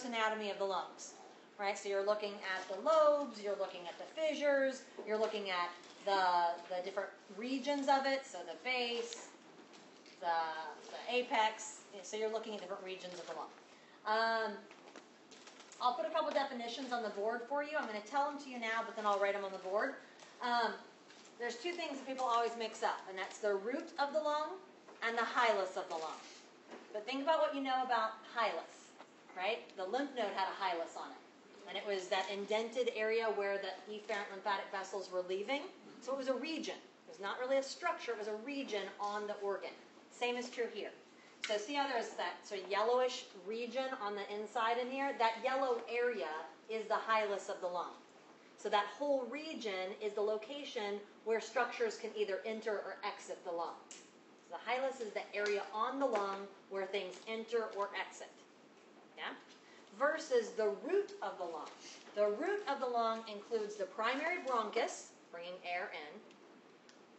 anatomy of the lungs, right? So you're looking at the lobes, you're looking at the fissures, you're looking at the different regions of it, so the base, the apex, so you're looking at different regions of the lung. I'll put a couple definitions on the board for you. I'm going to tell them to you now, but then I'll write them on the board. There's two things that people always mix up, and that's the root of the lung and the hilus of the lung. But think about what you know about hilus, right? The lymph node had a hilus on it, and it was that indented area where the efferent lymphatic vessels were leaving. So it was a region. It was not really a structure. It was a region on the organ. Same is true here. So see how there's that sort of yellowish region on the inside in here? That yellow area is the hilus of the lung. So that whole region is the location where structures can either enter or exit the lung. So the hilus is the area on the lung where things enter or exit. Yeah? Versus the root of the lung. The root of the lung includes the primary bronchus, bringing air in,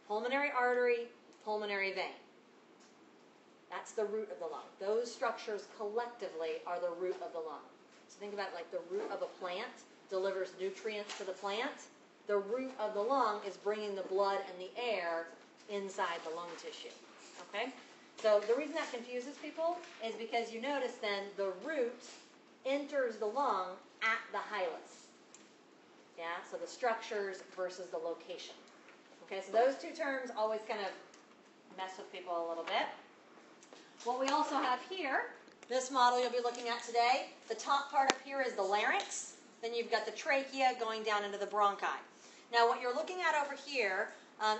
pulmonary artery, pulmonary vein. That's the root of the lung. Those structures collectively are the root of the lung. So think about it like the root of a plant delivers nutrients to the plant. The root of the lung is bringing the blood and the air inside the lung tissue. Okay? So the reason that confuses people is because you notice then the root enters the lung at the hilus. Yeah? So the structures versus the location. Okay? So those two terms always kind of mess with people a little bit. What we also have here, this model you'll be looking at today, the top part up here is the larynx. Then you've got the trachea going down into the bronchi. Now what you're looking at over here,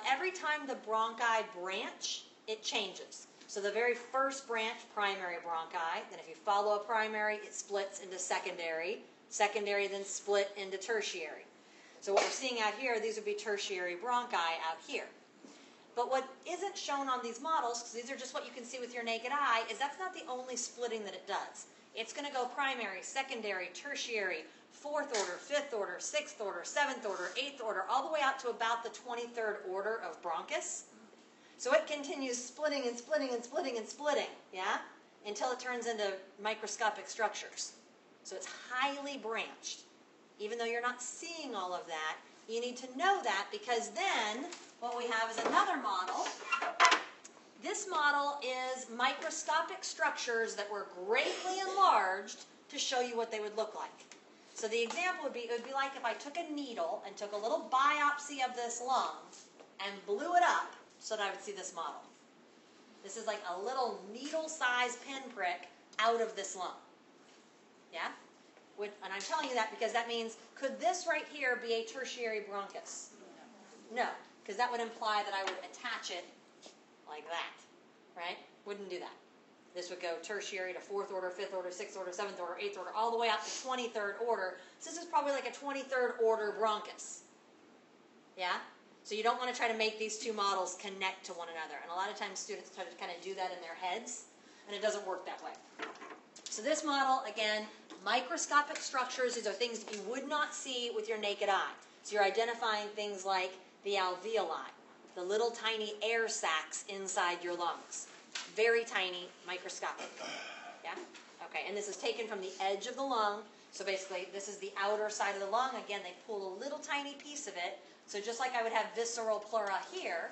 every time the bronchi branch, it changes. So the very first branch, primary bronchi, then if you follow a primary, it splits into secondary. Secondary then split into tertiary. So what we're seeing out here, these would be tertiary bronchi out here. But what isn't shown on these models, because these are just what you can see with your naked eye, is that's not the only splitting that it does. It's going to go primary, secondary, tertiary, fourth order, fifth order, sixth order, seventh order, eighth order, all the way out to about the 23rd order of bronchus. So it continues splitting and splitting and splitting and splitting, yeah, until it turns into microscopic structures. So it's highly branched. Even though you're not seeing all of that, you need to know that, because then what we have is another model. This model is microscopic structures that were greatly enlarged to show you what they would look like. So the example would be, it would be like if I took a needle and took a little biopsy of this lung and blew it up so that I would see this model. This is like a little needle-sized pinprick out of this lung. Yeah? And I'm telling you that because that means, could this right here be a tertiary bronchus? No, because that would imply that I would attach it like that, right? Wouldn't do that. This would go tertiary to fourth order, fifth order, sixth order, seventh order, eighth order, all the way up to 23rd order. So this is probably like a 23rd order bronchus. Yeah? So you don't want to try to make these two models connect to one another. And a lot of times students try to kind of do that in their heads, and it doesn't work that way. So this model, again, microscopic structures, these are things that you would not see with your naked eye. So you're identifying things like the alveoli, the little tiny air sacs inside your lungs. Very tiny, microscopic. Yeah? Okay, and this is taken from the edge of the lung. So basically, this is the outer side of the lung. Again, they pull a little tiny piece of it. So just like I would have visceral pleura here,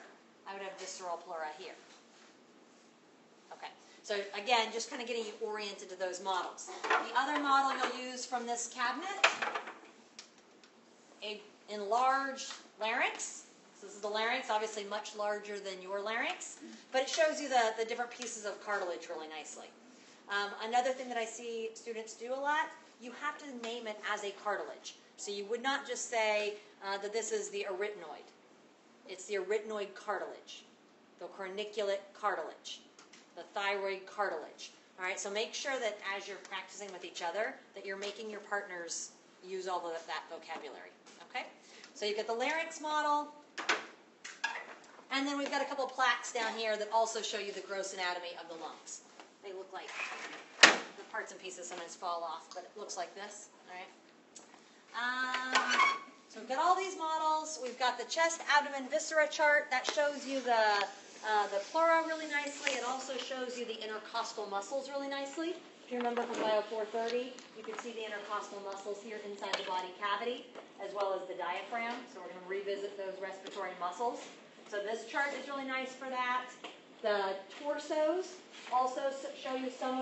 I would have visceral pleura here. Okay. So again, just kind of getting you oriented to those models. The other model you'll use from this cabinet, a enlarged larynx. So this is the larynx, obviously much larger than your larynx, but it shows you the different pieces of cartilage really nicely. Another thing that I see students do a lot, you have to name it as a cartilage. So you would not just say that this is the arytenoid. It's the arytenoid cartilage, the corniculate cartilage, the thyroid cartilage. All right, so make sure that as you're practicing with each other, that you're making your partners use all of that vocabulary. Okay, so you've got the larynx model, and then we've got a couple plaques down here that also show you the gross anatomy of the lungs. They look like, the parts and pieces sometimes fall off, but it looks like this. All right. So we've got all these models. We've got the chest, abdomen, viscera chart. That shows you the pleura really nicely. It also shows you the intercostal muscles really nicely. If you remember from Bio 430, you can see the intercostal muscles here inside the body cavity, as well as the diaphragm. So we're going to revisit those respiratory muscles. So this chart is really nice for that. The torsos also show you some of